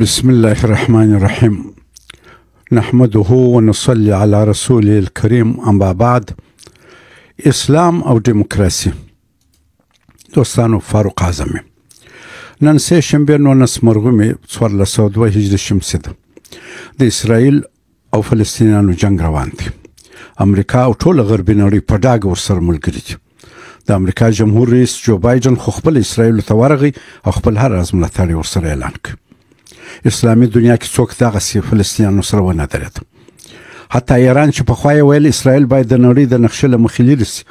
بسم الله الرحمن الرحيم نحمده ونصلي على رسوله الكريم اما بعد. اسلام او دموکراسي. دوستانو، فاروق اعظمي. نن سه شنبه 19 مرغومي 1402 هجري شمسي ده د اسرائیل او فلسطینیانو جنگ روان دي. امریکا او ټول غربي نړۍ په ډاګه ورسره ملګري دي. د امریکا جمهور رئیس جو بایدن خو خپل اسرائیل ته ورغی او خپل هر از ملاتړ ورسره اعلان کړ. اسلامي دنیا کې څوک دغه فلسطینیانو سره ونه درېد. حتی ایران چې په خوای ویل اسرائیل باید د نړۍ د نقشې له مخې لري سي،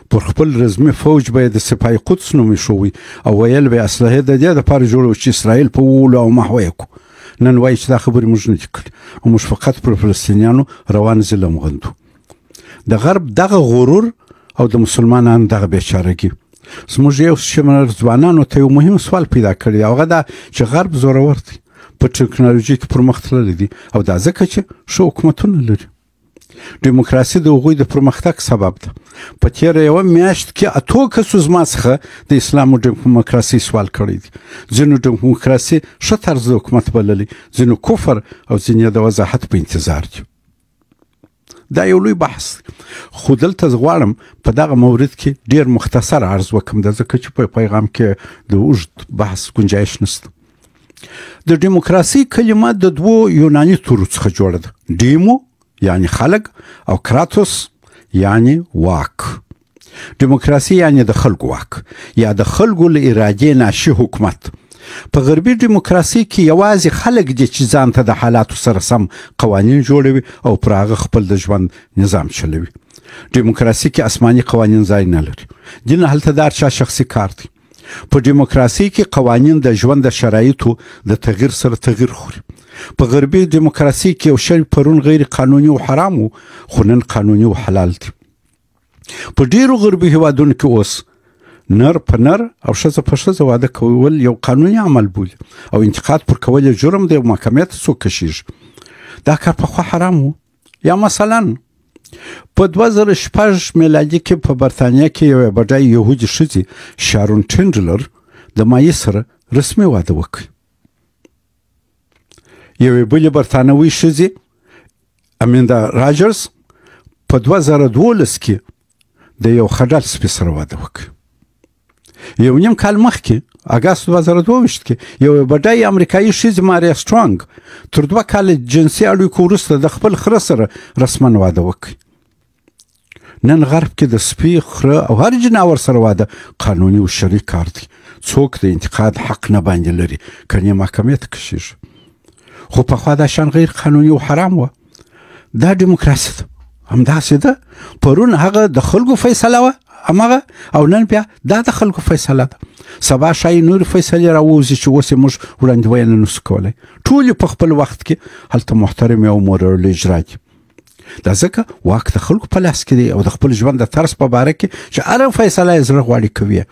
پر خپل رزمي فوج باید د سپاه قدس نوم شوی او ویل به اسلحه د دې لپاره جوړو چې اسرائیل په وولو او محوه کو. نن وایي چې دا خبرې موږ نه کړې او موږ فقط پر فلسطینیانو روان ظلم غندو. د غرب دغه غرور او د مسلمانانو دغه بیچارهګي زموږ یو شمېر ځوانانو ته یو مهم سوال پیدا کړی او هغه دا چې غرب زورور دی، په ټکنالوژي کې پرمخ تللی دي او دا ځکه چې ښه حکومتونه لري. ډیموکراسي د هغوی د پرمختګ سبب ده. په تېره یوه میاشت کې 8 کسو زما څخه د اسلام او ډیموکراسي سوال کړی دي. ځینو ډیموکراسي ښه طرز د حکومت بللی، ځینو کفر او ځینې د وضاحت په انتظار دي. دا یو لوی بحث دی، خو دلته زه غواړم په دغه مورد کې ډېر مختصر عرض وکړم، ځکه چې په پیغام کې د اوږد بحث گنجایش نشته. د ډیموکراسي کلمه د دوو یوناني تورو څخه جوړه ده. ډیمو یعنی خلق او کراتوس یعنی واک. ډیموکراسي یعنی د خلکو واک یا د خلکو له ارادې ناشي حکومت. په غربي ډیموکراسي کې یوازې خلک دي چې ځان ته د حالاتو سره سم قوانین جوړوي او پر هغه خپل د ژوند نظام چلوي. ډیموکراسي کې آسماني قوانین ځای نه لري. دین هلته د هر چا شخصي کار دی. په ډیموکراسي کې قوانین د ژوند د شرایطو د تغییر سره تغییر خوري. په غربي ډیموکراسي کې یو شی پرون غیر قانوني او حرام و، خو نن قانوني او حلال دی. په ډیرو غربي هیوادونو کې اوس نر په نر او ښځه په ښځه واده کول یو قانوني عمل بولي او انتقاد پر کول یې جرم دی او محکمې ته څوک کشیږي. دا کار پخوا حرام و. یا مثلا په 2006 میلادي کې په برطانیه کې یو بډای یهودي ښځې شارون ټینډلر د مایي سره رسمي واده وکړ. یوې بلې برطانوي ښځې امیندا راجرز په 2012 کې د یو خډل سپي سره واده وکړ. یو نیم کال مخکې اګست 2022 کې یو بډای امریکایي ښځې ماریا سټرانګ تر 2 کاله جنسي اړیکو وروسته د خپل خره سره رسما واده وکړ. نن غرب کې د سپي، خره او هر جناور سره واده قانوني او شرعي کار دی. څوک د انتقاد حق نه باندې لري، کني محکمې ته کشیږي. خو پخوا دا شان غیر قانوني او حرام و. دا ډیموکراسي ده، همداسې ده. پرون هغه د خلکو فیصله وه همغه، او نن بیا دا د خلکو فیصله ده. سبا شاید نور فیصلې راووځي چې اوس یې موږ وړاندوینه نشو کولی. ټول په خپل وخت کې هلته محترمې او مورل اجرا دي. دا ځکه واک د خلکو په لاس کې دی او د خپل ژوند د طرز په باره کې چې هره فیصله یې زړه غواړي کوي.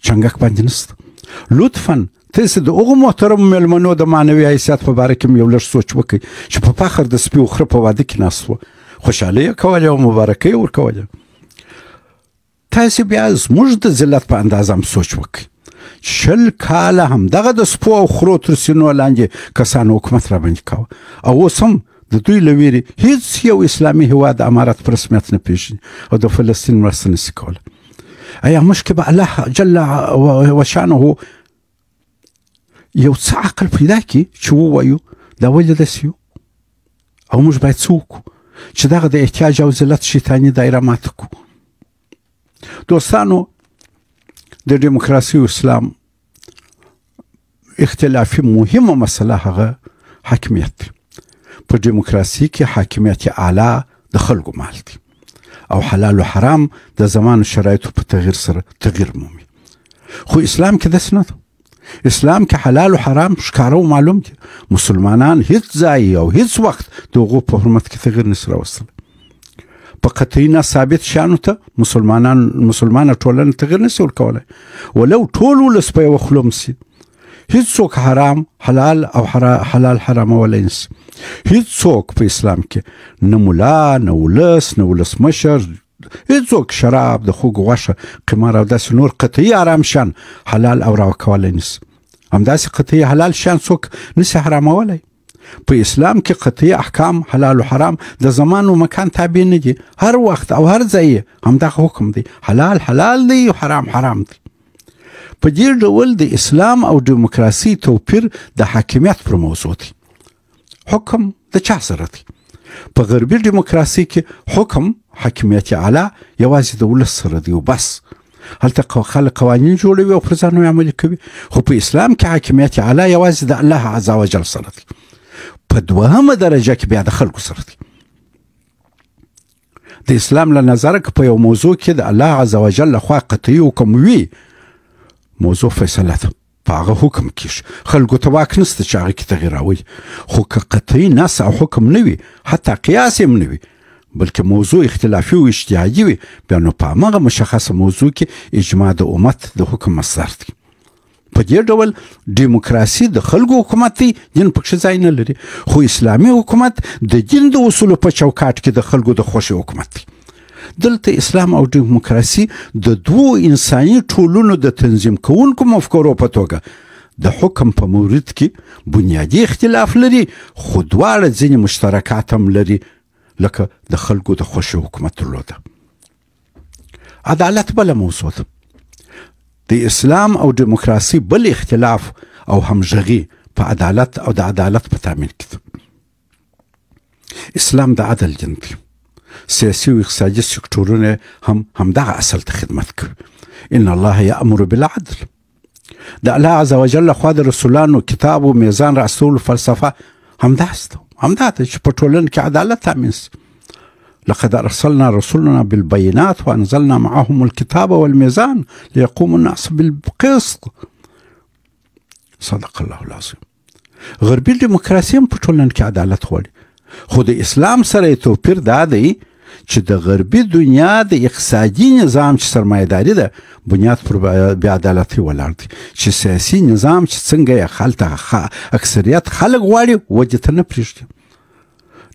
چنګک باندې نشته. لطفا تاسې د هغو محترمو مېلمنو د معنوي حیثیت په باره کې یو لږ سوچ وکړئ چې په فخر د سپي او خره په واده کې ناست وه، خوشحالي یې کولې او مبارکۍ یې ورکولې. تاسې بیا زموږ د ذلت په اندازه هم سوچ وکړئ. 20 کاله همدغه د سپو او خرو تر سینو لاندې کسانو حکومت راباندې کاوه او اوس هم د دوی له ویرې هیڅ یو اسلامي هیواد امارت په رسمیت نه پیژني او د فلسطین مرسته نشي کولی. ایا موږ کې به الله جل وشانه یو څه عقل پیدا کړي چې ووایو دا ولې داسې یو او موږ باید څه وکړو چې دغه د احتیاج او ذلت شیطاني دایره ماته کړو. دوستانو، د ډیموکراسي او اسلام اختلافي مهمه مسله هغه حاکمیت دی. په ډیموکراسي کې حاکمیت اعلی د خلکو مال دی او حلال او حرام د زمان او شرایطو په تغییر سره تغییر مومي. خو اسلام کې داسې نه ده. اسلام کې حلال او حرام ښکاره او معلوم دي. مسلمانان هیڅ ځای او هیڅ وخت د هغو په حرمت کې تغییر نشي راوستلی. په قطعي نه ثابت شیانو ته مسلمانه ټولنه تغییر نشي ورکولی، ولو ټول ولس په یوه خوله مسي. هیڅوک حرام حلال او حلال حرامولی نشي. هیڅوک په اسلام کې نه ملا، نه ولس، نه ولسمشر، هیڅوک شراب، د خوږ غوښه، قمار او داسې نور قطعي حرام شیان حلال او روا کولی نشي. همداسې قطعي حلال شیان څوک نشي حرامولی. په اسلام کې قطعي احکام حلال و حرام د زمان و مکان تابع نه دي. هر وخت او هر ځای همدغه حکم دی، حلال حلال دی او حرام حرام دی. په دې ډول د اسلام او دیموکراسي توپیر د حاکمیت پر موضوع دی. حکم د چا سره دی؟ په غربي دیموکراسي کې حکم حاکمیت اعلی یوازې د ولس سره دی او بس. هلته خلک قوانین جوړوي او پر ځان عملي کوي. خو په اسلام کې حاکمیت اعلی یوازې د الله عز وجل سره دی. په دوهمه درجه کې بیا د خلکو سره دی. د اسلام له نظره که په یو موضوع کې د الله عز وجل لخوا قطعي حکم وي، موضوع فیصله ده، په هغه حکم کېږي. خلکو ته واک نشته چې هغه کې تغییر راولي. خو که قطعي نص او حکم نه وي، حتی قیاس هم نه وي، بلکې موضوع اختلافي او اجتهادي وي، بیا نو په همغه مشخصه موضوع کې اجماع د امت د حکم مصدر دی. په دې ډول دیموکراسي د خلکو حکومت دی، دین پکښې ځای نه لري. خو اسلامي حکومت د دین د اصولو په چوکاټ کې د خلکو د خوښې حکومت دی. دلته اسلام او دیموکراسي د دوو انساني ټولنو د تنظیم کوونکو مفکورو په توګه د حکم په مورد کې بنیادي اختلاف لري، خو دواړه ځینې مشترکات هم لري، لکه د خلکو د خوښې حکومت درلوده. عدالت بله موضوع ده. د اسلام او دیموکراسي بل اختلاف او همغږي په عدالت او د عدالت په تامین کې ده. اسلام د عدل دین دی. سیاسي او اقتصادي سکتورونه هم همدغه اصل ته خدمت کوي. ان الله یأمر بالعدل. د الله عز وجل لخوا د رسولانو کتاب او میزان رسول فلسفه همداسې ده، همدا چې په ټولنه کې عدالت تامین شي. لقد ارسلنا رسولنا بالبينات وانزلنا معهم الكتاب والميزان ليقوم الناس بالقسط. صدق الله العظيم. غربي دیموکراسي هم په ټولنه کې عدالت غواړي، خو د اسلام سره توپیر دا دی چې د غربي دنیا د اقتصادي نظام چې سرمایه‌داري ده بنیاد پر بې عدالتۍ ولاړ دی، چې سیاسي نظام چې څنګه یې هلته اکثریت خلک غواړي ودې ته نه پرېږدي.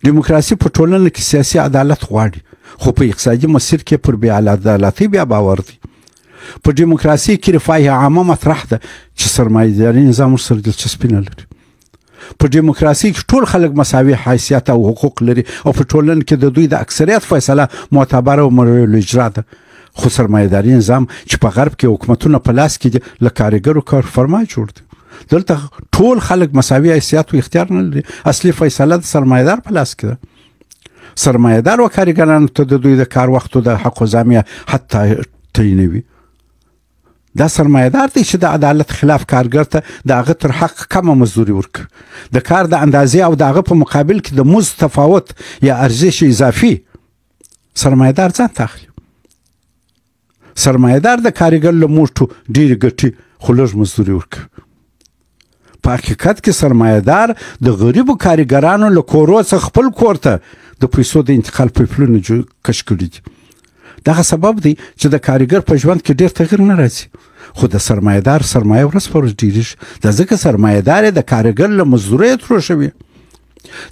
دیموکراسي په ټولنه کې سیاسي عدالت غواړي، خو په اقتصادي مسیر کې پر بې عدالتۍ بیا باور دی. په دیموکراسي کې رفاه عامه مطرح ده چې سرمایه‌داري نظام ورسره دلچسپي نه لري. په دیموکراسي کې ټول خلک مساوي حیثیت او حقوق لري او په ټولنه کې د دوی د اکثریت فیصله معتبره او مورل اجرا ده. خو سرمایه‌داري نظام چې په غرب کې حکومتونه په لاس کې دي، له کارګرو کارفرما جوړ دي. دلته ټول خلک مساوي حیثیت او اختیار نه لري. اصلي فیصله د سرمایه‌دار په لاس کې ده. سرمایه‌دار او کارګرانو ته د دوی د کار وخت او د حق زامیه حتی تعینوي. دا سرمایه‌دار دی چې د عدالت خلاف کارګر ته د هغه تر حق کمه مزدوري ورکوي. د کار د اندازې او د هغه په مقابل کې د مزد تفاوت یا ارزش اضافي سرمایه‌دار ځان ته اخلي. سرمایه‌دار د کارګر له موټو ډېرې ګټي خو لږ مزدوري ورکوي. په حقیقت کې سرمایه‌دار د غریبو کارګرانو له کورو څخه خپل کور ته د پیسو د انتقال پایپلونه کش کړي دي. دغه سبب دی چې د کارګر په ژوند کې ډېر تغیر نه راځي، خو د سرمایه‌دار سرمایه ورځ په ورځ ډېرېږي. د ځکه سرمایه‌دار د کارګر له مزدورۍ تروشوي.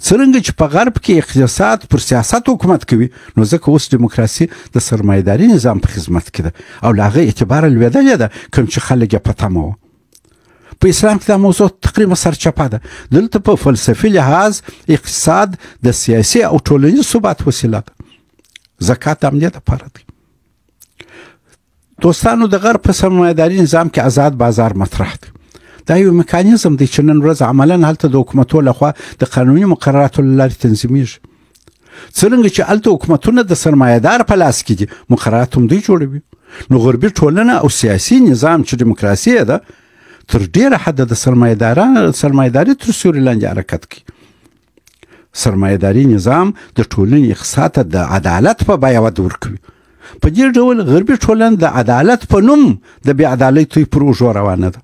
څرنګه چې په غرب کې اقتصاد پر سیاست حکومت کوي، نو ځکه اوس دیموکراسي د سرمایه‌داري نظام په خدمت کې ده او له هغه اعتباره لوېدلې ده، کوم چې خلک یې په تمه وو. په اسلام کې دا موضوع تقریبا سرچپه ده. دلته په فلسفي لحاظ اقتصاد د سیاسي او ټولنیز ثبات وسیله ده. زکات د امنیت لپاره دی. دوستانو، د غرب په سرمایه‌داري نظام کې آزاد بازار مطرح دی. دا یو میکانیزم دی چې نن ورځ عملاً هلته د حکومتو لخوا د قانوني مقرراتو له لارې تنظیمیږي. څرنګه چې هلته حکومتونه د سرمایه‌دار په لاس کې دي، مقررات هم دوی جوړوي. نو غربي ټولنه او سیاسي نظام چې دیموکراسي ده تر ډېره حده د سرمایه‌داري تر سیوري لاندې حرکت کوي. سرمایه‌داري نظام د ټولنې اقتصاد ته د عدالت په بیه وده ورکوي. په دې ډول غربي ټولنه د عدالت په نوم د بې عدالتۍ پر اوږو روانه ده.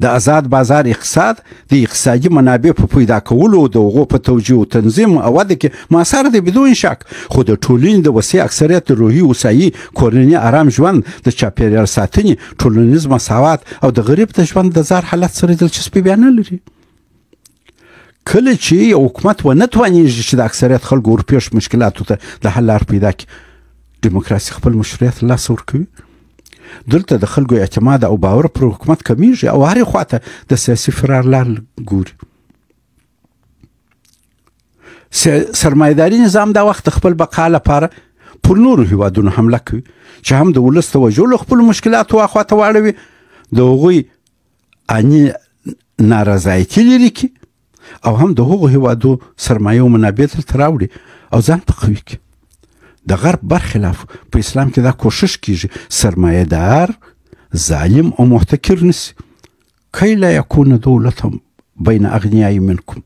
د آزاد بازار اقتصاد د اقتصادي منابع په پیدا کولو او د هغو په توجیه او تنظیم او وده کې مؤثر دی بدون شک، خو د ټولنې د وسیع اکثریت روحي هوسایي، کورني آرام ژوند، د چاپېریال ساتنې، ټولنیز مساوات او د غریب د ژوند د زار حالت سره دلچسپي بیا نه لري. کله چې یو حکومت ونه توانیږي چې د اکثریت خلکو ورپېښ مشکلاتو ته د حل لار پیدا کړي، دیموکراسي خپل مشروعیت له لاسه ورکوي. دلته د خلکو اعتماد او باور پر حکومت کمیږي او هرې خواته د سیاسي فرار لار ګوري. سرمایه‌داري نظام دا وخت خپل بقا لپاره پر نورو هیوادونو حمله کوي چې هم د ولس توجه له خپلو مشکلاتو اخواته واړوي، د هغوی اني نارضایتي لرې کړي او هم د هغو هیوادو سرمایه او منابع دلته راوړي او ځان په قوي کړي. د غرب برخلاف په اسلام کې دا کوشش کیږي سرمایه دار ظالم او محتکر نسی. کی لا یکون دولت بین اغنیاء منکم.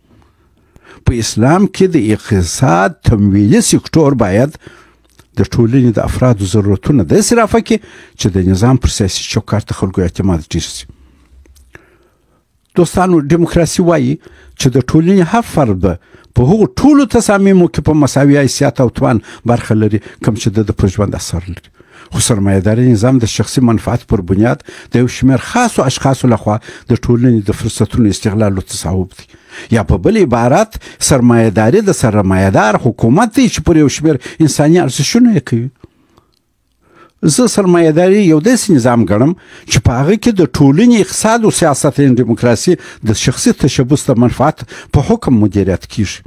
په اسلام کې د اقتصاد تمویلي سکتور باید د ټولنې د افرادو ضرورتونه داسې رافع کړي چې د نظام پر سیاسي چوکاټ د خلکو اعتماد ډېر شي. دوستانو، دیموکراسي وایي چې د ټولنې هر فرد به په هغو ټولو تصامیمو کې په مساوي حیثیت او توان برخه لري کوم چې د پر ژوند اثر لري. خو سرمایه‌داري نظام د شخصي منفعت پر بنیاد د یو شمېر خاصو اشخاصو لخوا د ټولنې د فرصتونو استغلال او تصاحب دی. یا په بل عبارت سرمایه‌داري د سرمایه‌دار حکومت دی چې پر یو شمېر انساني ارزښتونه یې کوي. زه سرمایه‌داري یو داسې نظام ګڼم چې په هغه کې د ټولنې اقتصاد او سیاست یعنې دیموکراسي د شخصي تشبث د منفعت په حکم مدیریت کیږي.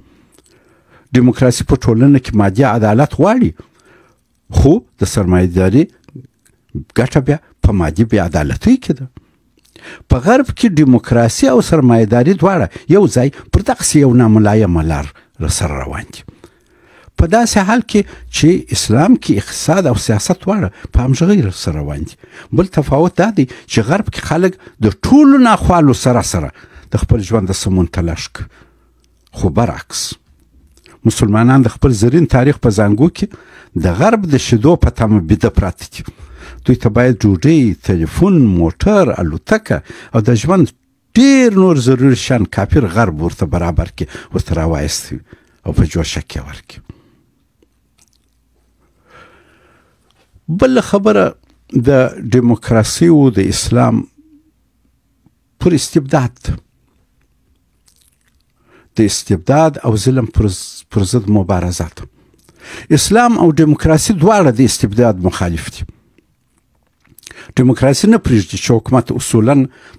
دیموکراسي په ټولنه کې مادي عدالت غواړي، خو د سرمایه‌داري ګټه بیا په مادي بې عدالتۍ کې ده. په غرب کې دیموکراسي او سرمایه‌داري دواړه یو ځای پر دغسې یو ناملایمه لار سره روان دي. په داسې حال کې چې اسلام کې اقتصاد او سیاست دواړه په همغږۍ سره روان دي. بل تفاوت دا دی چې غرب کې خلک د ټولو ناخوالو سره د خپل ژوند د سمون تلاش کوي، خو برعکس مسلمانان د خپل زرین تاریخ په زانګو کې د غرب د شیدو په تمه بیده پراته دي. دوی ته باید ډوډۍ، تلیفون، موټر، الوتکه او د ژوند ډېر نور ضروري شیان کافر غرب ورته برابر کړي، ورته راوایستی او په جوشه کې ورکړي. بل خبره د دیموکراسي او د اسلام پر استبداد، د استبداد او ظلم پر ضد مبارزات. اسلام او دیموکراسي دواړه د استبداد مخالف دي. دیموکراسي نه پرېږدي چې حکومت اصولا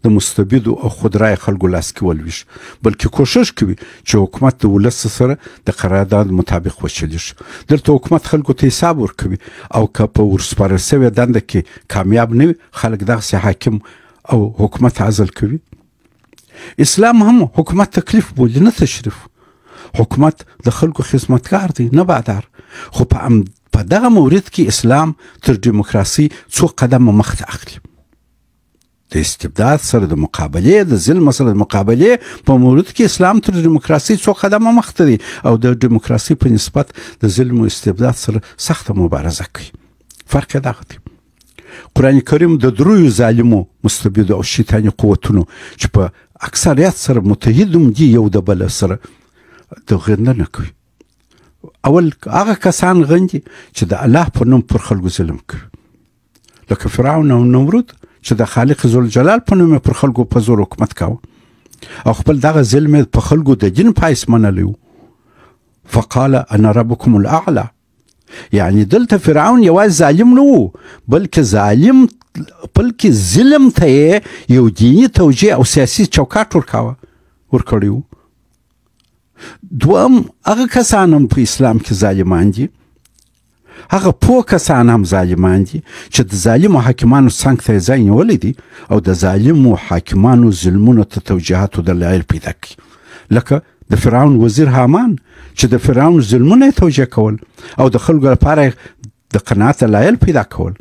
د مستبدو او خودرای خلکو لاس کې ولویږي، بلکې کوشش کوي چې حکومت د ولس سره د قرارداد مطابق وچلیږي. دلته حکومت خلکو ته حساب ورکوي او که په ورسپارل سوې دنده کې کامیاب نه وي، خلک دغسې حاکم او حکومت عزل کوي. اسلام هم حکومت تکلیف بولي نه تشریف. حکومت د خلکو خدمتګار دی نه بادار. خو په دغه مورد کې اسلام تر دیموکراسي څو قدمه مخته اخلي. د استبداد سره د مقابلې، د ظلم سره د مقابلې په مورد کې اسلام تر دیموکراسي څو قدمه مخته دی او د دیموکراسي په نسبت د ظلم او استبداد سره سخته مبارزه کوي. فرق یې دغه دی. قرآن کریم د دریو ظالمو، مستبدو او شیطاني قوتونو چې په اکثریت سره متحد هم دي یو د بل سره د غندنه کوي. اول هغه کسان غندي چې د الله په نوم پر خلکو ظلم کوي، لکه فرعون او نمرود چې د خالق ذوالجلال په نوم پر خلکو په زور حکومت کاوه او خپل دغه ظلم په خلکو د دین په حیث منلی و. فقال انا ربکم الاعلى. یعنی دلته فرعون یوازې ظالم نه و، بلکې ظلم ته یو دیني توجیه او سیاسي چوکاټ ورکړی و. دوم هغه کسان هم په اسلام کې ظالمان دي، هغه پوه کسان هم ظالمان دي چې د ظالمو حاکمانو څنګ ته یې ځای نیولی دی او د ظالمو حاکمانو ظلمونو ته توجیهاتو دلایل پیدا کړي، لکه د فرعون وزیر حامان چې د فرعون ظلمونه یې توجیه کول او د خلکو لپاره د قناعت دلایل پیدا کول.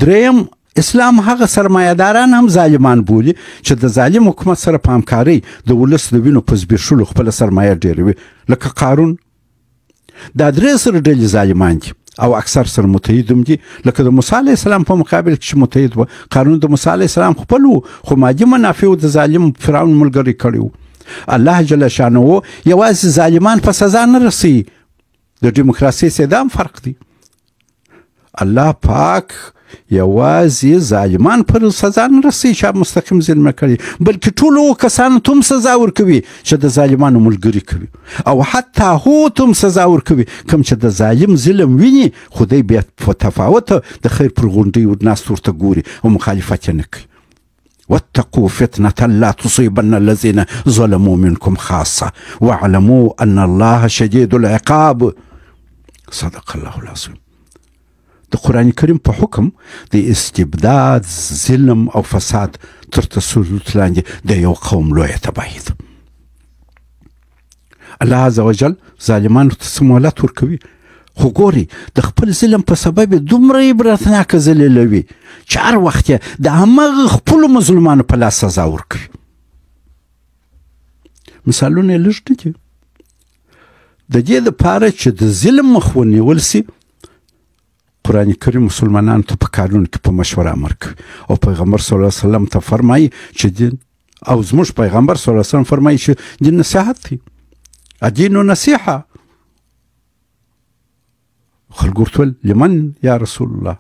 دریم اسلام هغه سرمایه‌داران هم ظالمان بولي چې د ظالم حکومت سره په همکارۍ د ولس د وینو په زبېښلو خپله سرمایه ډېروي، لکه قارون. دا درې سره ډلې ظالمان دي او اکثر سره متحد هم دي، لکه د موسی علیه السلام په مقابل کې چې متحد و. قارون د موسی علیه السلام خپل و، خو مادي منافعو د ظالم فرعون ملګری کړي و. الله جل شانه یوازې ظالمان په سزا نه رسوي. د دیموکراسي سیده هم فرق دی. الله پاک یوازې ظالمان پر سزا نه رسوي چې مستقیم ظلم کړي، بلکې ټولو کسانو ته هم سزا ورکوي چې د ظالمانو ملګري کوي، او حتی هغو ته هم سزا ورکوي کوم چې د ظالم ظلم ویني خو دی بیا په تفاوته د خیر پر غونډۍ ناست ورته ګوري او مخالفت یې نه کوي. واتقوا فتنة لا تصيبن الذين ظلموا منكم خاصة واعلموا أن الله شديد العقاب. صدق الله العظيم. د قرآن کریم په حکم د استبداد، ظلم او فساد تر تسلط لاندې د یو قوم لویه تباهي ده. الله عز وجل ظالمانو ته څه مهلت ورکوي، خو ګوري د خپل ظلم په سبب دومره عبرتناکه ذلیلوي چې هر وخت یې د همغه خپلو مظلومانو په لاس سزا ورکوي. مثالونه یې لږ نه دي. د دې دپاره چې د ظلم مخ ونیول سي، قرآن کریم مسلمانانو ته په کارونو کې په مشوره امر کوي، او پیغمبر صلی الله علیه وسلم ته فرمایي چې دین، او زموږ پیغمبر صلی الله علیه وسلم فرمایي چې دین نصیحت دی، الدین نصیحه. خلق ورته لمن یا رسول الله؟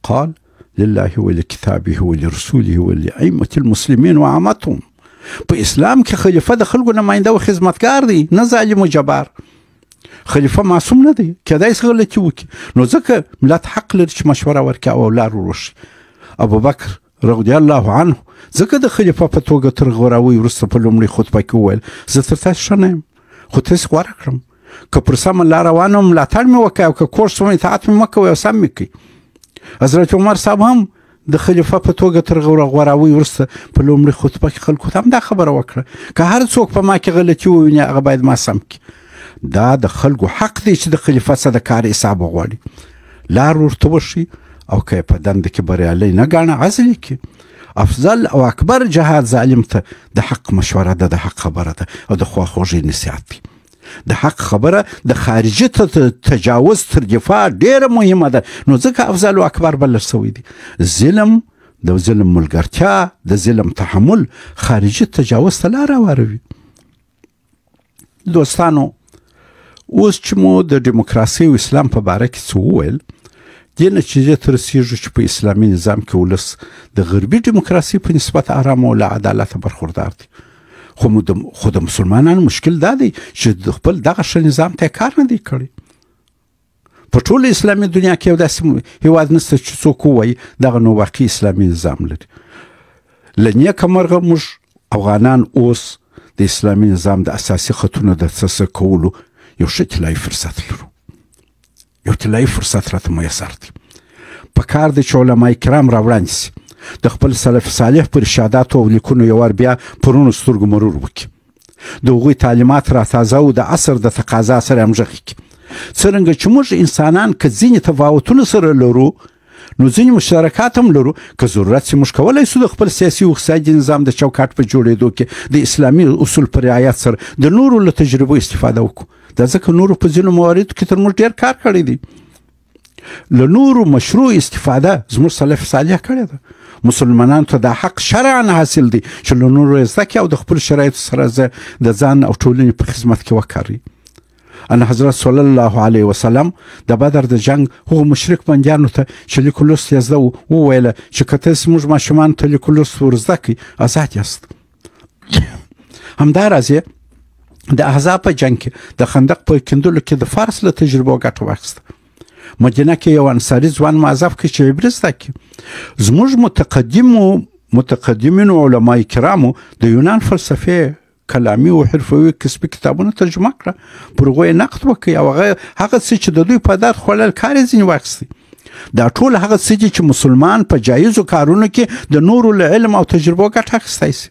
قال لله ولكتابه ولرسوله ولأئمة المسلمين وعامتهم. په اسلام کې خلیفه د خلکو نماینده او خدمتګار دی، نه ظالم و جبار. خلیفه معصوم نه دی، کېدای شي غلطي وکړي، نو ځکه ملت حق لري چې مشوره ورکړي او لار وروښي. ابوبکر رضی الله عنه ځکه د خلیفه په توګه تر غوراوي وروسته په لومړۍ خطبه کې وویل زه تر تاسو ښه نه یم، خو تاسې غوره کړم، که پر سمه لار روان وم ملاتړ مې وکړئ، او که کوږ شوم اطاعت مې مه کوئ او سم مې کوئ. حضرت عمر صاحب هم د خلیفه په توګه تر غوراوي وروسته په لومړۍ خطبه کې خلکو ته هم دا خبره وکړه که هر څوک په ما کې غلطي وویني هغه باید ما سم کړي. دا د خلکو حق دی چې د خلیفه څخه د کار حساب وغواړي، لار ورته وښي، او که یې په دنده کې بریالی نه ګاڼه عزل یې کړي. افضل او اکبر جهاد ظالم ته د حق مشوره ده، د حق خبره ده، او د خواخوږۍ نصیحت دی. د حق خبره د خارجي تجاوز تر دفاع ډیره مهمه ده، نو ځکه افضل او اکبر بلل شوی دی. ظلم، د ظلم ملګرتیا، د ظلم تحمل خارجي تجاوز ته لار هواروي. دوستانو، اوس چې مو د ډیموکراسۍ او اسلام په باره کې څه وویل، دې نتیجې ته رسېږو چې په اسلامي نظام کې ولس د غربي ډیموکراسۍ په نسبت ارامه او له عدالته برخوردار دی. خو د مسلمانانو مشکل دا دی چې د خپل دغه ښه نظام ته کار نه دی کړی. په ټوله اسلامي دنیا کې یو داسې هېواد نشته چې څوک ووایي دغه نو واقعي اسلامي نظام لري. له نیکه مرغه موږ افغانان اوس د اسلامي نظام د اساسي خطونو د ترسره کولو یو ښه طلایي فرصت لرو. یو طلایي فرصت راته میسر دی. په کار دی چې علما کرام راوړاندې سي، د خپل سلف صالح پر ارشاداتو او لیکونو یو وار بیا پرونو سترګو مرور وکړي، د هغوی تعلیمات را تازه او د عصر د تقاضا سره همغږي کړي. څرنګه چې موږ انسانان که ځینې تفاوتونه سره لرو، نو ځینې مشترکات هم لرو. که ضرورت سي موږ کولی سو د خپل سیاسي او اقتصادي نظام د چوکاټ په جوړېدو کې د اسلامي اصول په رعایت سره د نورو له تجربو استفاده وکړو. دا ځکه نورو په ځینو مواردو کې تر موږ ډېر کار کړی دی. له نورو مشروع استفاده زموږ سلف صالح کړې ده. مسلمانانو ته دا حق شرعا حاصل دی چې له نورو یې زده کړي او د خپلو شرایطو سره د ځان او ټولنې په خدمت کې وکاروي. ان حضرت صلی الله علیه وسلم د بدر د جنگ هغو مشرک بندیانو ته چې لیک لوست یې زده وویله چې که تاسې موږ ماشومانو ته لیک لوست ور زده کړئ آزاد یاست. همداراز یې د احزاب په جنگ کې د خندق په کیندلو کې د فارس له تجربو ګټه واخیسته. مدینه کې یو انصاري ځوان معذب کړي چې عبرت زده کړي. زموږ متقدمینو علمای کرامو د یونان فلسفې کلامي او حرفوي کسبي کتابونه ترجمه کړه، پر هغو یې نقد وکړي او هغه څه چې د دوی په درد خوړل کار یې ځینې واخیستی. دا ټول هغه څه دي چې مسلمان په جایزو کارونو کې د نورو له علم او تجربو ګټه اخیستی سي.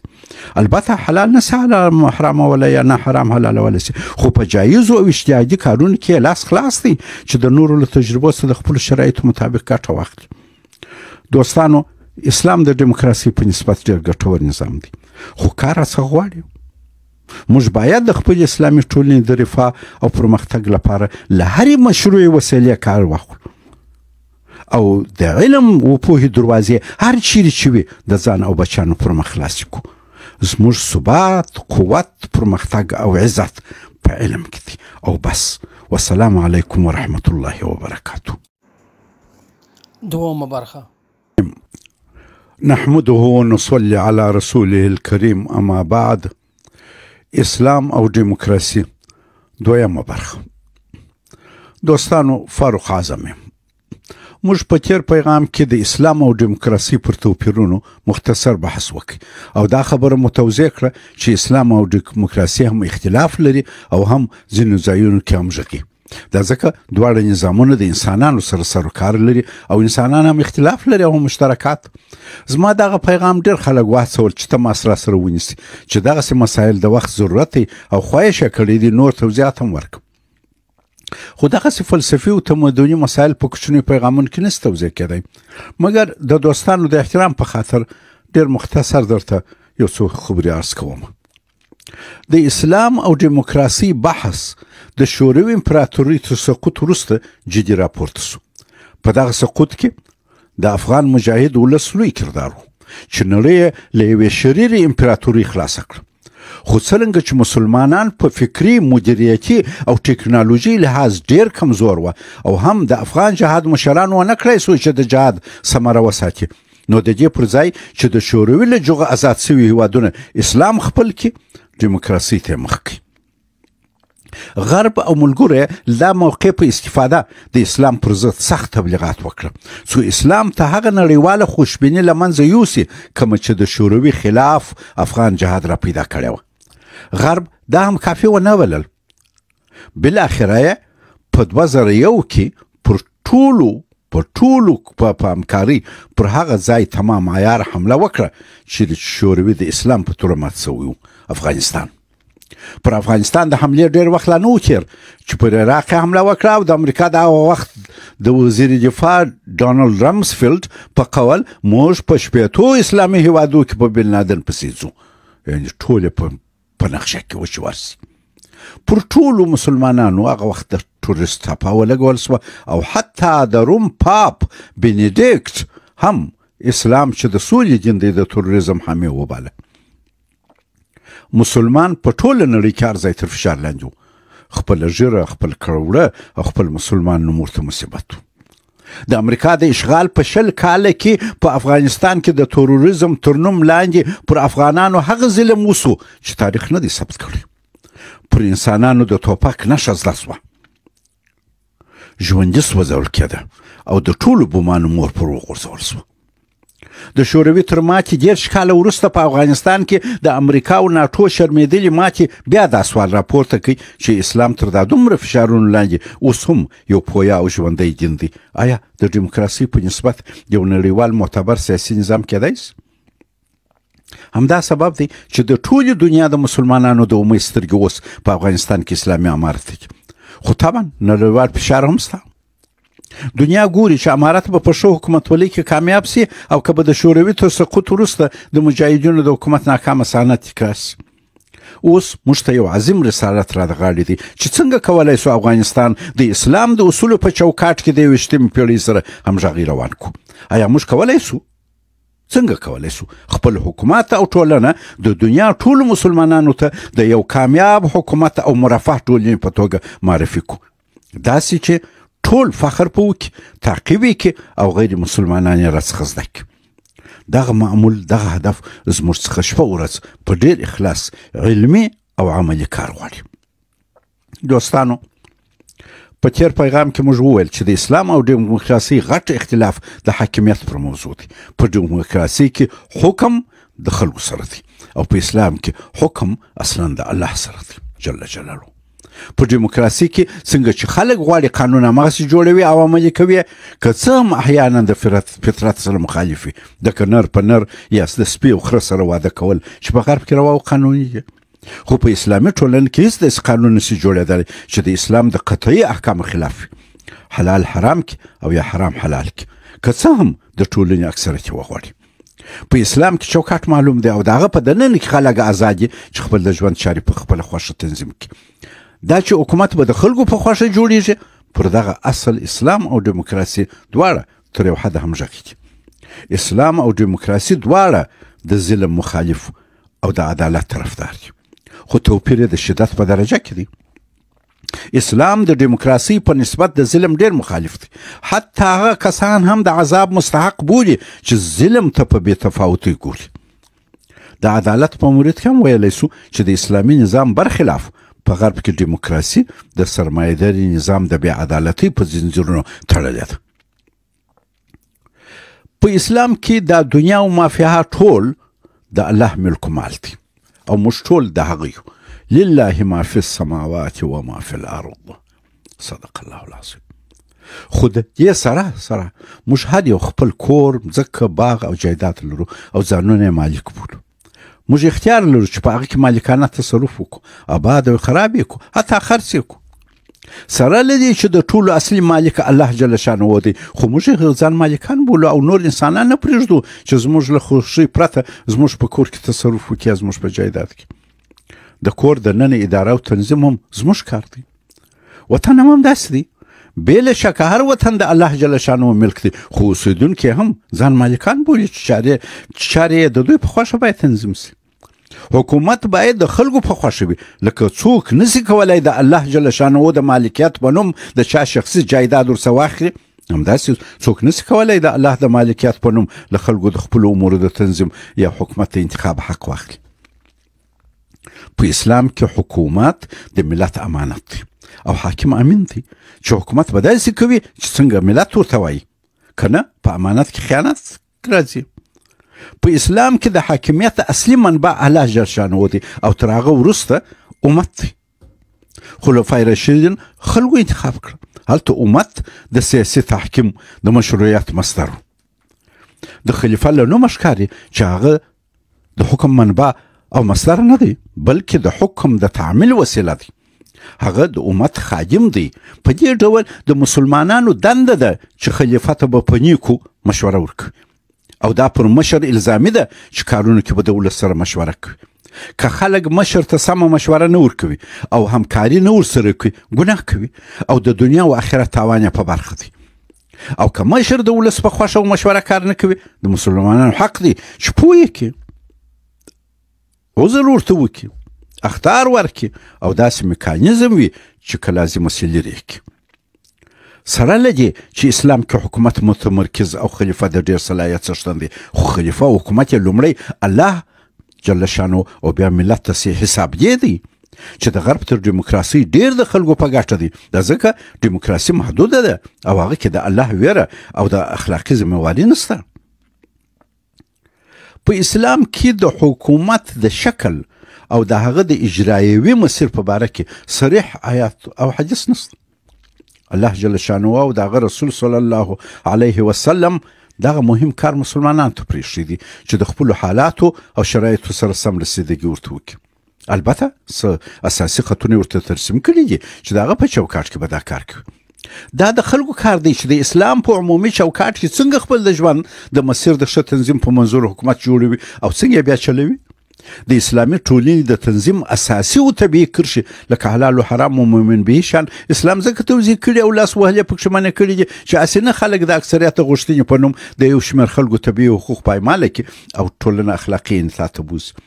البته حلال نه سي حرام حرامولی یا نه حرام حلالولی سي، خو په جایزو او اجتهادي کارونو کې لاس خلاص دی چې د نورو له تجربو څخه د خپلو شرایطو مطابق ګټه واخلي. دوستانو، اسلام د ډیموکراسۍ په نسبت ډېر ګټور نظام دی، خو کار راڅخه غواړي. موږ باید د خپل اسلامي ټولنې د رفاه او پرمختګ لپاره له هرې مشروعي وسیلې کار واخلو او د علم و پوهې دروازې هر چیرې چې وي د ځان او بچیانو پر مخ خلاصې کړو. زموږ ثبات، قوت، پرمختګ او عزت په علم کې دی. او بس. والسلام علیکم ورحمة الله وبرکاته. دومه برخه نحمده ونصلي على رسوله الكريم اما بعد. اسلام او دیموکراسي دویمه برخه. دوستانو، فاروق اعظم یم. موږ په تیر پیغام کې د اسلام او دیموکراسي پر توپیرونو مختصر بحث وکړ او دا خبره متوضح کړه چې اسلام او دیموکراسي هم اختلاف لري او هم ځینو ځایونو کې همغږي. دا ځکه دواړه نظامونه د انسانانو سره سروکار لري او انسانان هم اختلاف لري او مشترکات. زما دغه پیغام ډېر خلک وهڅول چې تماس را سره ونیسي چې دغسې مسایل د وخت ضرورت دی او خواهش یې کړی دی نور توضیحات هم ورکړم. خو دغسې فلسفي او تمدني مسایل په کوچنیو پیغامونو کې نشي توضیح کېدی، مګر د دوستانو د احترام په خاطر ډېر مختصر درته یو څو خبرې عرض کوم. د اسلام او دیموکراسي بحث د شوروي امپراتورۍ تر سقوط وروسته جدي راپورته سو. په دغه سقوط کې د افغان مجاهد ولس لوی کردار و چې نړۍ له یوې شریرې امپراتورۍ خلاصه کړه. خو څرنګه چې مسلمانان په فکري، مدیریتي او ټکنالوژي لحاظ ډېر کمزور و او هم د افغان جهاد مشران ونه کړی سو چې د جهاد ثمره وساتي، نو د دې پر ځای چې د شوروي له جوغه آزاد سوي هیوادونه اسلام خپل کړي، دیموکراسي ته مخ کړي. غرب او ملګرو دا موقع په استفاده د اسلام پر ضد سخت تبلیغات وکړه څو اسلام ته هغه نړیواله خوشبیني له منځه یوسي کومه چې د شوروي خلاف افغان جهاد را پیدا کړی و. غرب دا هم کافي ونه بلل. بالاخره یې په 2001 کې پر ټولو په همکاري پر هغه ځای تمام عیار حمله وکړه چې د شوروي د اسلام په توره مات سوی و، افغانستان. پر افغانستان د حملې ډېر وخت لا نه و تېر چې پر عراق حمله وکړه او د امریکا د هغه وخت د وزیر دفاع ډانلډ رمزفیلډ په قول موږ په 80 اسلامي هیوادو کې په بن لادن پسې ځو، یعنې ټول په نقشه کې وچورسي. پر ټولو مسلمانانو هغه وخت د ټوریست ټاپه ولګول سوه او حتی د روم پاپ بینیډیکټ هم اسلام چې د سولې دین دی د تروریزم حامی وباله. مسلمان په ټوله نړۍ کې هر ځای تر فشار لاندې و. خپله ژیره، خپل کروړه او خپل مسلمان نوم ورته مصیبت و. د امریکا د اشغال په 20 کاله کې په افغانستان کې د تروریزم تر نوم لاندې پر افغانانو هغه ظلم وسو چې تاریخ نه دی ثبت کړی. پر انسانانو د توپک نښه زده سوه، ژوندي سوځول کېده او د ټولو بمانو مور پر وغورځول سوه. د شوروي تر ماتې 10 کاله وروسته په افغانستان کې د امریکا او ناټو شرمېدلې ماتې بیا دا سوال راپورته کوي چې اسلام تر دا دومره فشارونو لاندې اوس هم یو پویا او ژوندی دین دی. آیا د دیموکراسي په نسبت یو نړیوال معتبر سیاسي نظام کېدای سي؟ همدا سبب دی چې د ټولې دنیا د مسلمانانو د امید سترګې اوس په افغانستان کې اسلامي امارت دی. خو طبعا نړیوال فشار هم سته. دنیا ګوري چې امارت به په ښه حکومتولۍ کې کامیاب سي او که به د شوروي تر سقوط وروسته د مجاهدینو د حکومت ناکامه صحنه تکرار سي. اوس موږ ته یو عظیم رسالت را د غاړې دی چې څنګه کولی سو افغانستان د اسلام د اصولو په چوکاټ کې د 21مې پیړۍ سره همغږي روان کړو. آیا موږ کولی سو؟ څنګه کولی سو خپل حکومت او ټولنه د دنیا ټولو مسلمانانو ته د یو کامیاب حکومت او مرفه ټولنې په توګه معرفي کړو، داسې چې ټول فخر په وکړي، تعقیب یې کړي او غیر مسلمانان یې راڅخه زده کړي. دغه معمول، دغه هدف زموږ څخه شپه ورځ په ډېر اخلاص علمي او عملي کار غواړي. دوستانو، په تیر پیغام کې موږ وویل چې د اسلام او دیموکراسي غټ اختلاف د حاکمیت پر موضوع دی. په دیموکراسي کې حکم د خلکو سره دی او په اسلام کې حکم اصلا د الله سره دی جل جلاله. په دیموکراسي کې څنګه چې خلک غواړي قانون هماغسې جوړوي او عملي کوي، که څه هم احیانا د فطرت سره مخالف وي، لکه نر په نر یا د سپي او خره سره واده کول چې په غرب کې روا او قانوني دي. خو په اسلامي ټولنه کې هیڅ داسې قانون نشي جوړېدلی چې د اسلام د قطعي احکامو خلاف وي. حلال حرام کې او یا حرام حلال کې، که څه هم د ټولنې اکثریت یې وغواړي. په اسلام کې چوکاټ معلوم دی او د هغه په دننه کې خلک آزاد دي چې خپل د ژوند چارې په خپله خوښه تنظیم کړي. دا چې حکومت به د خلکو په خوښه جوړیږي، پر دغه اصل اسلام او دیموکراسي دواړه تر یو حده همغږي دي. اسلام او دیموکراسي دواړه د ظلم مخالف او د عدالت طرفدار دي، خو توپیر د شدت په درجه کې دی. اسلام د ډیموکراسي په نسبت د ظلم ډیر مخالف دی. حتی هغه کسان هم د عذاب مستحق بولي چې ظلم ته په بې تفاوتۍ ګوري. د عدالت په مورد کې هم ویلی سو چې د اسلامي نظام برخلاف په غرب کې ډیموکراسي د سرمایه‌داري نظام د بې عدالتۍ په زنځیرونو تړلې ده. په اسلام کې د دنیا او مافیها ټول د الله ملک مال دي او موږ ټول د هغه یو. لله ما فی السماوات و ما فی الارض. صدق الله العظیم. خو د دې سره موږ هر یو خپل کور، ځمکه، باغ او جایداد لرو او ځانونه مالک بولو. موږ اختیار لرو چې په هغه کې مالکانه تصرف وکړو، آباد او خراب یې کړو، حتی خرڅ یې کړو. سره له دې چې د ټولو اصلي مالک الله جل شانه دی، خو موږ ځان مالکان بولو او نور انسانان نه پرېږدو چې زموږ له خوښۍ پرته زموږ په کور کې تصرف وکړي، زموږ په جایداد کې. د کور د نن اداره او تنظیم هم زموږ کار دی. وطن هم داسې دی. بې له شکه هر وطن د الله جل شانه ملک دی، خو اوسېدونکي هم ځان مالکان بولي چې چارې د دوی په خوښه باید تنظیم سي. حکومت باید د خلکو په خوښه وي، لکه څوک نسي کولای د الله جل شانه د مالکیت په نوم د چا شخصي جایداد ورڅخه واخلي، همداسې څوک نسي کولای د الله د مالکیت په نوم له خلکو د خپلو امورو د تنظیم یا حکومت د انتخاب حق واخلي. په اسلام کې حکومت د ملت امانت دی او حاکم امین دی چې حکومت به داسې کوي چې څنګه ملت ورته وایي، که نه په امانت کې خیانت راځي. په اسلام کې د حاکمیت اصلي منبع الله جل شانه دی او تر هغه وروسته امت دی. خلفای راشدین خلکو انتخاب کړ، هلته امت د سیاسي تحکیم د مشروعیت مصدر. د خلیفه له نومه ښکاري چې هغه د حکم منبع او مصدر نه دی، بلکې د حکم د تعمیل وسیله دی. هغه د امت خادم دی. په دې ډول د مسلمانانو دنده ده چې خلیفه ته به په نیکو مشوره ورکړي او دا پر مشر الزامي ده چې کارونو کې به د ولس سره مشوره کوي. که خلک مشر ته سمه مشوره نه ورکوي او همکاري نه ورسره کوي، ګناه کوي او د دنیا او آخرت تاوان یې په برخه دی. او که مشر د ولس په خوښه او مشوره کار نه کوي، د مسلمانانو حق دی چې پوه یې کړي، عذر ورته وکړي، اخطار ورکړي او داسې میکانیزم وي چې که لازمه سي لرې کړي. سره له دې چې اسلام کې حکومت متمرکز او خلیفه د ډېر صلاحیت څښتن دی، خو خلیفه او حکومت یې لومړی الله جل شانو او بیا ملت ته سي حساب دی چې د غرب تر ډیموکراسي ډېر د خلکو په ګټه دی. دا ځکه ډیموکراسي محدوده ده او هغه کې د الله ویره او د اخلاقي ذمهواري نشته. په اسلام کې د حکومت د شکل او د هغه د اجرایوي مسیر په باره کې صریح آیات او حدیث نشته. الله جل شانه او د هغه رسول صلی الله علیه وسلم دغه مهم کار مسلمانانو ته پرېښی دي چې د خپلو حالاتو او شرایطو سره سم رسیدګي ورته وکړي. البته اساسي خطونه ورته ترسیم کړي دي چې د هغه په چوکاټ کې به دا کار کوي. دا د خلکو کار دی چې د اسلام په عمومي چوکاټ کې څنګه خپل د ژوند د مسیر د ښه تنظیم په منظور حکومت جوړوي او څنګه بیا چلوي. د اسلامي ټولنې د تنظیم اساسي او طبیعي کرښې لکه حلال او حرام او مؤمن به شان اسلام ځکه توضیح کړي او لاس وهلې پکښې منع کړي دي چې اسینه خلک د اکثریت غوښتنې په نوم د یو شمېر خلکو طبیعي حقوق پایماله کړي او ټولنه اخلاقي انحطاط ته بوځي.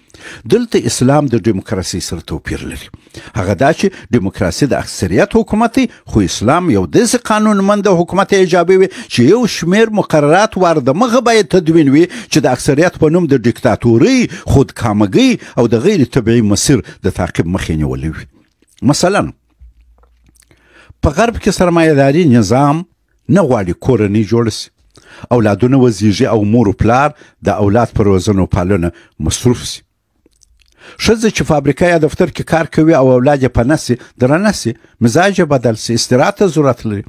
دلته اسلام د ډیموکراسي سره توپیر لري. هغه دا چې ډیموکراسي د اکثریت حکومت دی، خو اسلام یو داسې قانونمند حکومت ایجابي وي چې یو شمېر مقررات ور د مخه باید تدوین وي چې د اکثریت په نوم د ډیکتاتورۍ، خودکامګۍ او د غیر طبیعي مسیر د تعقیب مخې نیولی وي. مثلا په غرب کې سرمایه‌داري نظام نه غواړي کورنۍ جوړه سي، اولادونه وزیږي او مور و پلار د اولاد پر روزنه او پالنه مصروف سي. ښځه چې فابریکه یا دفتر کې کار کوي او اولاد یې په نسي درنه سي، مزاج یې بدل سي، استراحت ته ضرورت لري،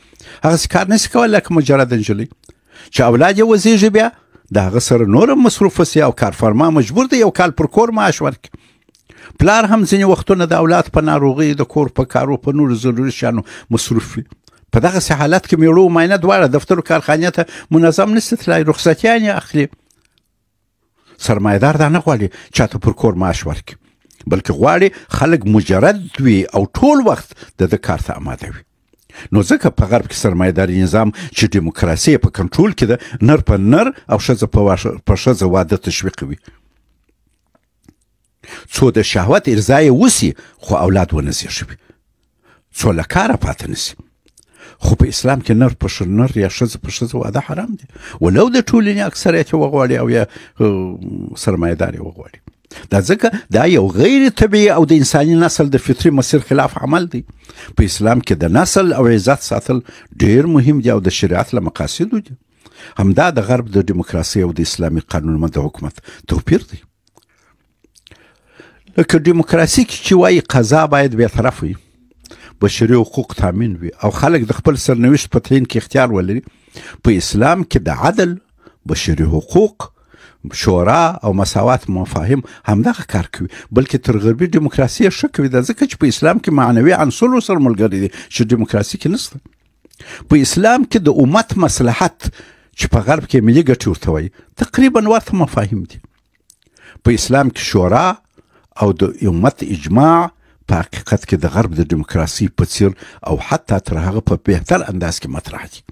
هغسې کار نسي کولی لکه مجرد نجلۍ چې اولاد یې وزیږي بیا د هغه سره نور هم مصروفه سي او کارفرما مجبور دی یو کال پر کور معاش ورکړي. پلار هم ځینې وختونه د اولاد په ناروغۍ، د کور په کارو، په نورو ضروري شیانو مصروف وي. په دغسې حالت کې میړه او ماینه دواړه دفتر و کارخانې ته منظم نشي تللی، رخصتیان یې اخلي. سرمایه‌دار دا نه غواړي چاته پر کور معاش ورکړي، بلکې غواړي خلک مجرد وي او ټول وخت د ده کار ته اماده وي. نو ځکه په غرب کې سرمایه‌داري نظام چې ډیموکراسي په کنټرول کې ده، نر په نر او ښځه په ښځه واده تشویقوي څو د شهوت ارضا یې وسي خو اولاد ونه زېږوي. سوله‌کاره پاتې نشي. خو په اسلام کې نر په نر یا ښځه په ښځه واده حرام دي، ولو د ټولنې اکثریت یې وغواړي او یا سرمایه‌دار یې وغواړي. دا ځکه دا یو غیر طبیعي او د انساني نسل د فطري مسیر خلاف عمل دی. په اسلام کې د نسل او عزت ساتل ډیر مهم دي او د شریعت له مقاصدو دي. همدا د غرب د دیموکراسي او د اسلامي قانونمند حکومت توپیر دی. لکه دیموکراسي کې چې وایي قضا باید بیطرف وي، بشري حقوق تامین وي او خلک د خپل سرنوشت په تعین کې اختیار ولري، په اسلام کې د عدل، بشري حقوق، شورا او مساوات مفاهیم همدغه کار کوي، بلکې تر غربي دیموکراسي ښه کوي. دا ځکه چې په اسلام کې معنوي عنصر سره ملګری دي چې دیموکراسي کې نشته. په اسلام کې د امت مصلحت چې په غرب کې ملي ګټې ورته وایي تقریبا ورته مفاهیم دي. په اسلام کې شورا او د امت اجماع په حقیقت کې د غرب د دیموکراسي په څیر او حتی تر هغه په بهتر انداز کې مطرح دي.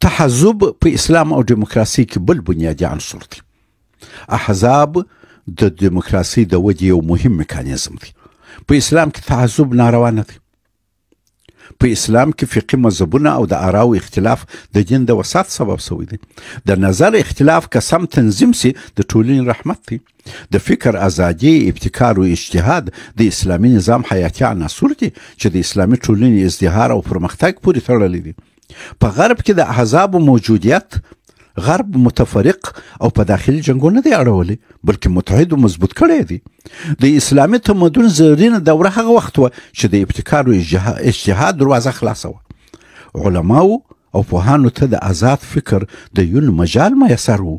تحزب په اسلام او دیموکراسي کې بل بنیادي عنصر دی. احزاب د دیموکراسي د ودې یو مهم میکانیزم دی. په اسلام کې تحزب ناروا نه دی. په اسلام کې فقهي مذهبونه او د آراو اختلاف د دین د وسعت سبب شوی دی. د نظر اختلاف که سم تنظیم سي د ټولنې رحمت دی. د فکر ازادي، ابتکار او اجتهاد د اسلامي نظام حیاتي عناصر دي چې د اسلامي ټولنې ازدهار او پرمختګ پورې تړلي دي. په غرب کې د احزابو موجودیت غرب متفرق او په داخلي جنګونه دی اړولي، بلکې متحد او مضبوط کړی دی. د اسلامي تمدن زرینه دوره هغه وخت و چې د ابتکار او اجتهاد دروازه خلاصه وه. علماو او پوهانو ته د آزاد فکر د یون مجال میسر و.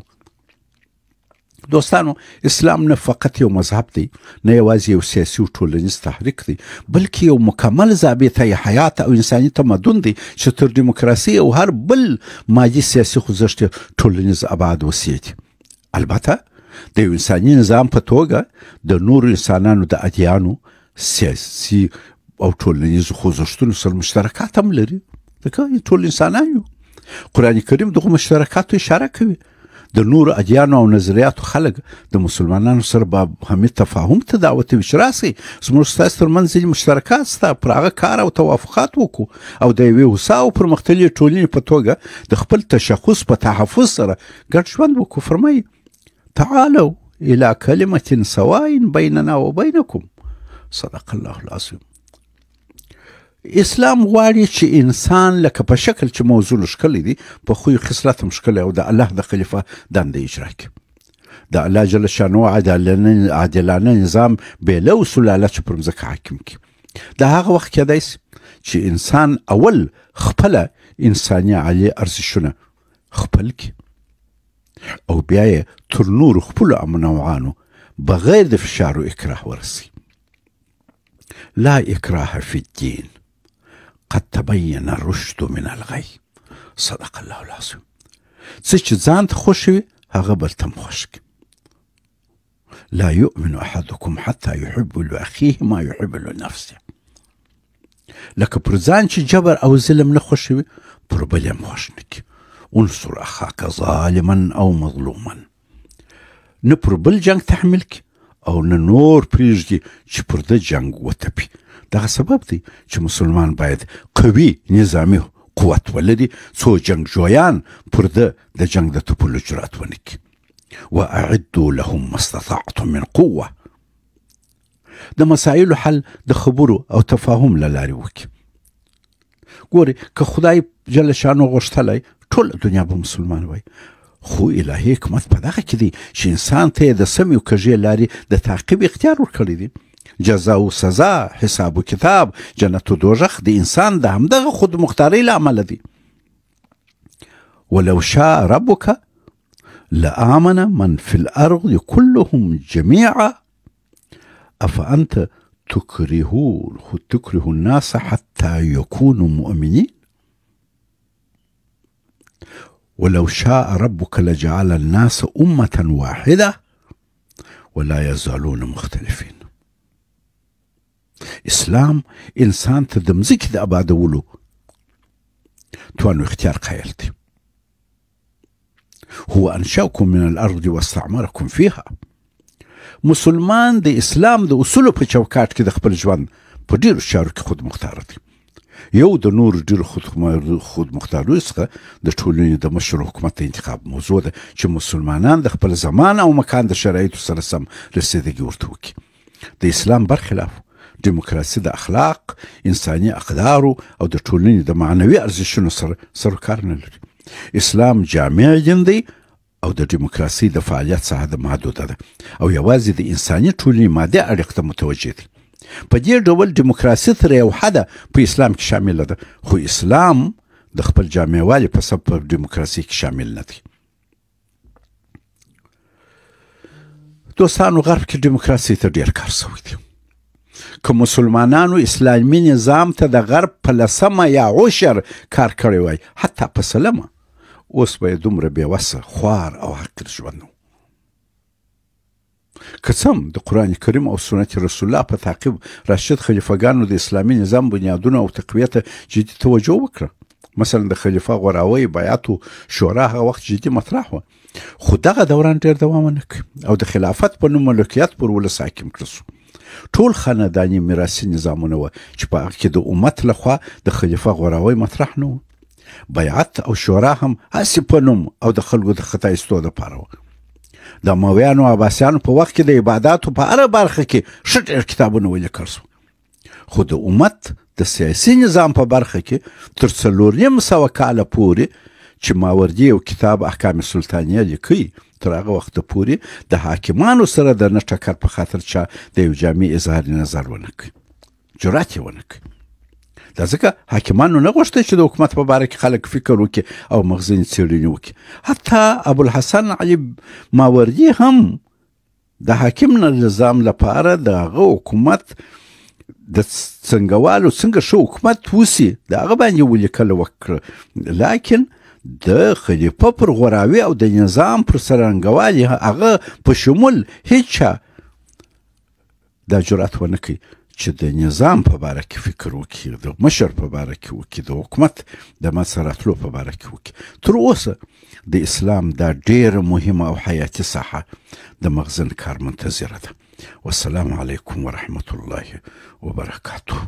دوستانو، اسلام نه فقط یو مذهب دی، نه یوازې یو سیاسي او ټولنیز تحریک دی، بلکې یو مکمل ضابطه حیات او انساني تمدن دی چې تر دیموکراسي او هر بل مادي سیاسي خوځښت ټولنیز ابعاد وسیع دي. البته د یو انساني نظام په توګه د نورو انسانانو د ادیانو، سیاسي او ټولنیزو خوځښتونو سره مشترکات هم لري، ځکه ټول انسانان یو. قرآن کریم دغو مشترکاتو اشاره کوي. د نورو ادیانو او نظریاتو خلک د مسلمانانو سره به همې تفاهم ته دعوت وي چې راسئ زموږ ستاسو ترمنځ ځینې مشترکات شته، پر هغه کار او توافقات وکړو او د یوې هوسا او پرمختللې ټولنې په توګه د خپل تشخص په تحفظ سره ګډ ژوند وکړو. فرمایي تعالوا الى کلمة سواء بیننا وبینکم. صدق الله العظیم. اسلام غواړي چې انسان لکه په شکل چې موضوع ښکلی دی په خوی خصلت هم ښکلی او د الله د خلیفه دنده اجرا کړي. د الله جل شانو عادلانه نظام بې له سلاله چې پر مځکه حاکم کړي. د هغه وخت کېدای شي چې انسان اول خپله انساني عالي ارزښتونه خپل کړي او بیا یې تر نورو خپلو امنوعانو بغیر د فشار و اکراه ورسي. لا اکراه فی الدین قد تبین الرشد من الغی. صدق الله العظیم. څه چې ځان ته خوښ وي هغه بل ته هم خوښ کړي. لا یؤمن احدکم حتی یحب لاخیه ما یحب لنفسه. لکه پر ځان چې جبر او ظلم نه خوښ وي پر بل یې هم خوښ نه کړي. انصر اخاک ظالما او مظلوما. نه پر بل جنگ تحمل کړي او نه نور پرېږدي چې پر ده جنگ وتپي. دغه سبب دی چې مسلمان باید قوي نظامي قوت ولري څو جنګجویان پر ده د جنگ د تپلو جرأت ونه کړي. واعدوا لهم ما استطعتم من قوه. د مسایلو حل د خبرو او تفاهم له لارې وکړي. ګورې که خدای جل شانو غوښتلی ټوله دنیا به مسلمان وای، خو الهي حکمت په دغه کې دی چې انسان ته یې د سمې او کږې لارې د تعقیب اختیار ورکړی دی. جزا او سزا، حساب و کتاب، جنت و دوزخ د انسان د همدغه خود مختارۍ له امله دی. ولو شاء ربک لآمن من فی الارض كلهم جميعا افانت تکره الناس حتى يكونوا مؤمنين. ولو شاء ربك لجعل الناس أمة واحدة ولا يزالون مختلفين. اسلام انسان ته د مځکې د آبادولو توان اختیار قایل دی. هو انشأكم من الارض واستعمركم فيها. مسلمان د اسلام د اصولو په چوکاټ کې د خپل ژوند په ډېرو چارو کې خودمختاره دی. یو د نورو ډېرو خودمختاریو څخه د ټولنې د مشر حکومت د انتخاب موضوع ده چې مسلمانان د خپل زمان او مکان د شرایطو سره سم رسیدګي ورته وکړي. د اسلام برخلاف دیموکراسي د اخلاق، انساني اقدارو او د ټولنې د معنوي ارزښتونو سره سروکار نه لري. اسلام جامع دین دی او د دیموکراسي د فعالیت ساحه محدوده ده او یوازې د انساني ټولنې مادي اړخ ته متوجه دی. په دې ډول دیموکراسي تر یو حده په اسلام کې شامله ده، خو اسلام د خپل جامعوالي په سبب په دیموکراسي کې شامل نه دی. دوستانو، غرب کې دیموکراسي ته ډېر کار شوی دی. که مسلمانانو اسلامي نظام ته د غرب په 10 یا 10 کار کړی وای، حتی په 100، اوس به یې دومره بېوسه، خوار او حقیر ژوند و. که څه هم د قرآن کریم او سنت رسول الله په تعقیب راشد خلیفګانو د اسلامي نظام بنیادونه او تقویه ته جدي توجه وکړه. مثلا د خلیفه غوراوی، بیعت او شورا هغه وخت جدي مطرح وه، خو دغه دوران ډېر دوام ونه کړ او د خلافت په نوم ملکیت پر ولس حاکم کړل شو. ټول خانداني میراثي نظامونه وه چې په هغه کې د امت لخوا د خلیفه غوراوی مطرح نه و. بیعت او شورا هم هسې په نوم او د خلکو د خطا ایستو دپاره وه. د امویانو او عباسیانو په وخت کې د عباداتو په هره برخه کې ښه ډېر کتابونه ولیکل شو، خو د امت د سیاسي نظام په برخه کې تر 400 کاله پورې چې ماوردي یو کتاب احکام سلطانیه لیکي، تر هغه وخته پورې د حاکمانو سره د نه ټکر په خاطر چا د یو جامع اظهار نظر ونه کړي، جرأت یې ونه کړي. دا ځکه حاکمانو نه غوښتل چې د حکومت په باره کې خلک فکر وکړي او مغزني څېړنې وکړي. حتی ابوالحسن علي ماوردي هم د حاکم نظام لپاره د هغه حکومت د څنګهوالو څنګه ښه حکومت وسي د هغه باندې ولیکل وکړه، لیکن د خلیفه پر غوراوي او د نظام پر څرنګوالي هغه په شمول هیچ چا دا جرأت ونه کړي چې د نظام په باره کې فکر وکړي، د مشر په باره کې وکړي، د حکومت د منځته راتلو په باره کې وکړي. تر اوسه د اسلام دا ډېره مهمه او حیاتي ساحه د مغزن کار منتظره ده. والسلام علیکم ورحمة الله وبرکاته.